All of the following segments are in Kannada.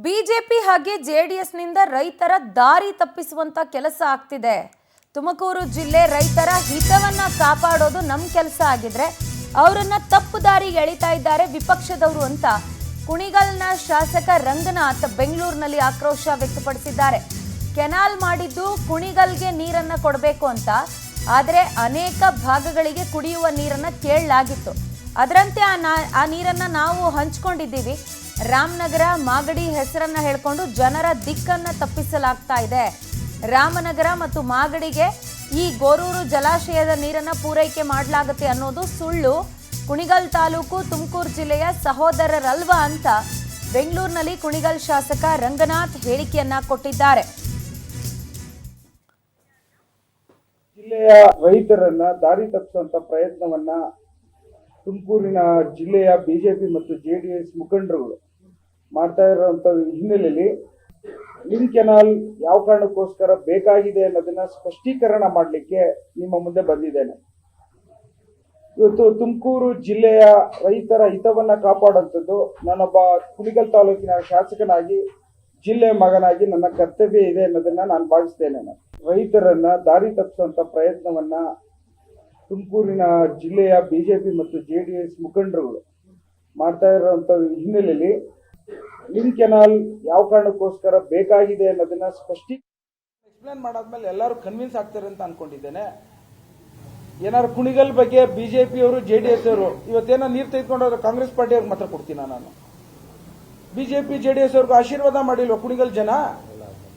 ಬಿಜೆಪಿ ಹಾಗೆ ಜೆಡಿಎಸ್ನಿಂದ ರೈತರ ದಾರಿ ತಪ್ಪಿಸುವಂತ ಕೆಲಸ ಆಗ್ತಿದೆ. ತುಮಕೂರು ಜಿಲ್ಲೆ ರೈತರ ಹಿತವನ್ನ ಕಾಪಾಡೋದು ನಮ್ಮ ಕೆಲಸ ಆಗಿದ್ರೆ ಅವರನ್ನ ತಪ್ಪು ದಾರಿಗೆ ಎಳಿತಾ ಇದ್ದಾರೆ ವಿಪಕ್ಷದವರು ಅಂತ ಕುಣಿಗಲ್ನ ಶಾಸಕ ರಂಗನಾಥ್ ಬೆಂಗಳೂರಿನಲ್ಲಿ ಆಕ್ರೋಶ ವ್ಯಕ್ತಪಡಿಸಿದ್ದಾರೆ. ಕೆನಾಲ್ ಮಾಡಿದ್ದು ಕುಣಿಗಲ್ಗೆ ನೀರನ್ನ ಕೊಡಬೇಕು ಅಂತ, ಆದರೆ ಅನೇಕ ಭಾಗಗಳಿಗೆ ಕುಡಿಯುವ ನೀರನ್ನ ಕೇಳಲಾಗಿತ್ತು. ಅದರಂತೆ ಆ ನೀರನ್ನ ನಾವು ಹಂಚಿಕೊಂಡಿದ್ದೀವಿ. ರಾಮನಗರ ಮಾಗಡಿ ಹೆಸರನ್ನ ಹೇಳ್ಕೊಂಡು ಜನರ ದಿಕ್ಕನ್ನ ತಪ್ಪಿಸಲಾಗ್ತಾ ಇದೆ. ರಾಮನಗರ ಮತ್ತು ಮಾಗಡಿಗೆ ಈ ಗೋರೂರು ಜಲಾಶಯದ ನೀರನ್ನ ಪೂರೈಕೆ ಮಾಡಲಾಗುತ್ತೆ ಅನ್ನೋದು ಸುಳ್ಳು. ಕುಣಿಗಲ್ ತಾಲೂಕು ತುಮಕೂರು ಜಿಲ್ಲೆಯ ಸಹೋದರರಲ್ವಾ ಅಂತ ಬೆಂಗಳೂರಿನಲ್ಲಿ ಕುಣಿಗಲ್ ಶಾಸಕ ರಂಗನಾಥ್ ಹೇಳಿಕೆಯನ್ನ ಕೊಟ್ಟಿದ್ದಾರೆ. ಜಿಲ್ಲೆಯ ರೈತರನ್ನ ದಾರಿ ತಪ್ಪಿಸುವಂತ ಪ್ರಯತ್ನವನ್ನ ತುಮಕೂರಿನ ಜಿಲ್ಲೆಯ ಬಿಜೆಪಿ ಮತ್ತು ಜೆಡಿಎಸ್ ಮುಖಂಡರುಗಳು ಮಾಡ್ತಾ ಇರುವಂತ ಹಿನ್ನೆಲೆಯಲ್ಲಿ ಲಿಂಕ್ ಕೆನಾಲ್ ಯಾವ ಕಾರಣಕ್ಕೋಸ್ಕರ ಬೇಕಾಗಿದೆ ಅನ್ನೋದನ್ನ ಸ್ಪಷ್ಟೀಕರಣ ಮಾಡಲಿಕ್ಕೆ ನಿಮ್ಮ ಮುಂದೆ ಬಂದಿದ್ದೇನೆ. ಇವತ್ತು ತುಮಕೂರು ಜಿಲ್ಲೆಯ ರೈತರ ಹಿತವನ್ನ ಕಾಪಾಡುವಂಥದ್ದು ನಾನೊಬ್ಬ ಕುಣಿಗಲ್ ತಾಲೂಕಿನ ಶಾಸಕನಾಗಿ ಜಿಲ್ಲೆಯ ಮಗನಾಗಿ ನನ್ನ ಕರ್ತವ್ಯ ಇದೆ ಅನ್ನೋದನ್ನ ನಾನು ಭಾವಿಸ್ತೇನೆ. ರೈತರನ್ನ ದಾರಿ ತಪ್ಪಿಸುವಂತ ಪ್ರಯತ್ನವನ್ನ ತುಮಕೂರಿನ ಜಿಲ್ಲೆಯ ಬಿಜೆಪಿ ಮತ್ತು ಜೆಡಿಎಸ್ ಮುಖಂಡರುಗಳು ಮಾಡ್ತಾ ಇರುವಂತ ಹಿನ್ನೆಲೆಯಲ್ಲಿ ಲಿಂಕ್ ಕೆನಾಲ್ ಯಾವ ಕಾರಣಕ್ಕೋಸ್ಕರ ಬೇಕಾಗಿದೆ ಅನ್ನೋದನ್ನ ಎಕ್ಸ್ಪ್ಲೇನ್ ಮಾಡಾದ್ಮೇಲೆ ಎಲ್ಲರೂ ಕನ್ವಿನ್ಸ್ ಆಗ್ತಾರೆ ಅಂತ ಅನ್ಕೊಂಡಿದ್ದೇನೆ. ಏನಾದ್ರು ಕುಣಿಗಲ್ ಬಗ್ಗೆ ಬಿಜೆಪಿ ಅವರು ಜೆಡಿಎಸ್ ಅವರು ಇವತ್ತೇನೋ ನೀರು ತೆಗೆದುಕೊಂಡವ್ರು ಕಾಂಗ್ರೆಸ್ ಪಾರ್ಟಿಯವ್ರಿಗೆ ಮಾತ್ರ ಕೊಡ್ತೀನ ನಾನು. ಬಿಜೆಪಿ ಜೆಡಿಎಸ್ ಅವ್ರಿಗೂ ಆಶೀರ್ವಾದ ಮಾಡಿಲ್ವ ಕುಣಿಗಲ್ ಜನ?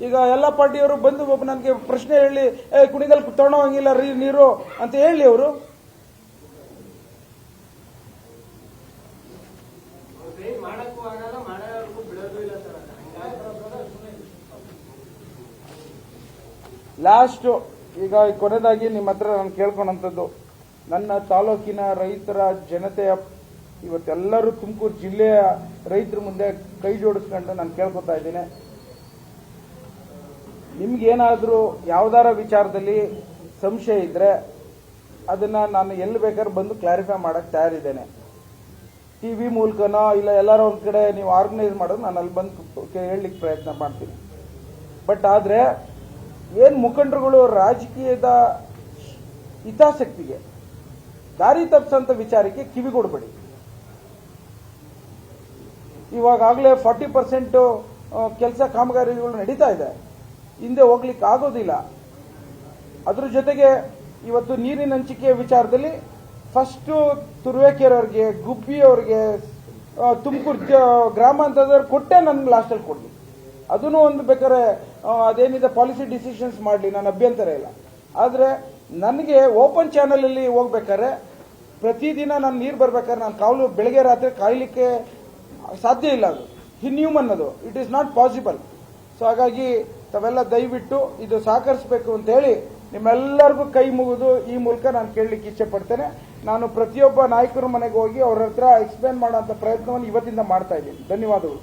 ಈಗ ಎಲ್ಲ ಪಾರ್ಟಿಯವರು ಬಂದು ಒಬ್ಬ ನನಗೆ ಪ್ರಶ್ನೆ ಹೇಳಿ ಕುಣಿಗಲ್ ತಗೊಂಡೋಗಂಗಿಲ್ಲ ನೀರು ಅಂತ ಹೇಳಿ ಅವರು. ಲಾಸ್ಟ್ ಈಗ ಕೊನೆಯದಾಗಿ ನಿಮ್ಮ ಹತ್ರ ನಾನು ಕೇಳ್ಕೊಂಡಂಥದ್ದು, ನನ್ನ ತಾಲೂಕಿನ ರೈತರ ಜನತೆಯ ಇವತ್ತೆಲ್ಲರೂ ತುಮಕೂರು ಜಿಲ್ಲೆಯ ರೈತರ ಮುಂದೆ ಕೈ ಜೋಡಿಸ್ಕೊಂಡು ನಾನು ಕೇಳ್ಕೊತಾ ಇದ್ದೀನಿ. ನಿಮ್ಗೇನಾದ್ರೂ ಯಾವ್ದಾರ ವಿಚಾರದಲ್ಲಿ ಸಂಶಯ ಇದ್ರೆ ಅದನ್ನ ನಾನು ಎಲ್ಲಿ ಬೇಕಾದ್ರೂ ಬಂದು ಕ್ಲಾರಿಫೈ ಮಾಡಕ್ ತಯಾರಿದ್ದೇನೆ. ಟಿವಿ ಮೂಲಕನೋ ಇಲ್ಲ ಎಲ್ಲಾರ ಒಂದ್ ಕಡೆ ನೀವು ಆರ್ಗನೈಸ್ ಮಾಡೋದು ನಾನು ಅಲ್ಲಿ ಬಂದು ಹೇಳಲಿಕ್ಕೆ ಪ್ರಯತ್ನ ಮಾಡ್ತೀನಿ. ಬಟ್ ಆದ್ರೆ ಏನ್ ಮುಖಂಡರುಗಳು ರಾಜಕೀಯದ ಹಿತಾಸಕ್ತಿಗೆ ದಾರಿ ತಪ್ಪಿಸಂತ ವಿಚಾರಕ್ಕೆ ಕಿವಿಗೊಡಬೇಡಿ. ಇವಾಗಲೇ 40% ಕೆಲಸ ಕಾಮಗಾರಿಗಳು ನಡೀತಾ ಇದೆ, ಹಿಂದೆ ಹೋಗ್ಲಿಕ್ಕೆ ಆಗೋದಿಲ್ಲ. ಅದ್ರ ಜೊತೆಗೆ ಇವತ್ತು ನೀರಿನ ಹಂಚಿಕೆ ವಿಚಾರದಲ್ಲಿ ಫಸ್ಟ್ ತುರುವೇಕೆರೆಯವ್ರಿಗೆ, ಗುಬ್ಬಿಯವ್ರಿಗೆ, ತುಮಕೂರು ಗ್ರಾಮಾಂತರದವ್ರಿಗೆ ಕೊಟ್ಟೆ ನನ್ಗೆ ಲಾಸ್ಟಲ್ಲಿ ಕೊಡ್ಲಿ. ಅದನ್ನು ಒಂದು ಬೇಕಾದ್ರೆ ಅದೇನಿದೆ ಪಾಲಿಸಿ ಡಿಸಿಷನ್ಸ್ ಮಾಡಲಿ, ನನ್ನ ಅಭ್ಯಂತರ ಇಲ್ಲ. ಆದರೆ ನನಗೆ ಓಪನ್ ಚಾನಲ್ ಅಲ್ಲಿ ಹೋಗ್ಬೇಕಾದ್ರೆ ಪ್ರತಿದಿನ ನಾನು ನೀರು ಬರ್ಬೇಕಾದ್ರೆ ನಾನು ಕಾವಲು ಬೆಳಗ್ಗೆ ರಾತ್ರಿ ಕಾಯಲಿಕ್ಕೆ ಸಾಧ್ಯ ಇಲ್ಲ. ಅದು ಇನ್ಹ್ಯೂಮನ್, ಅದು it is not possible. So ಹಾಗಾಗಿ ತಾವೆಲ್ಲ ದಯವಿಟ್ಟು ಇದು ಸಹಕರಿಸಬೇಕು ಅಂತ ಹೇಳಿ ನಿಮ್ಮೆಲ್ಲರಿಗೂ ಕೈ ಮುಗಿದು ಈ ಮೂಲಕ ನಾನು ಕೇಳಲಿಕ್ಕೆ ಇಚ್ಛೆ ಪಡ್ತೇನೆ. ನಾನು ಪ್ರತಿಯೊಬ್ಬ ನಾಯಕರ ಮನೆಗೆ ಹೋಗಿ ಅವ್ರ ಹತ್ರ ಎಕ್ಸ್ಪ್ಲೇನ್ ಮಾಡುವಂತ ಪ್ರಯತ್ನವನ್ನು ಇವತ್ತಿಂದ ಮಾಡ್ತಾ ಇದ್ದೀನಿ. ಧನ್ಯವಾದಗಳು.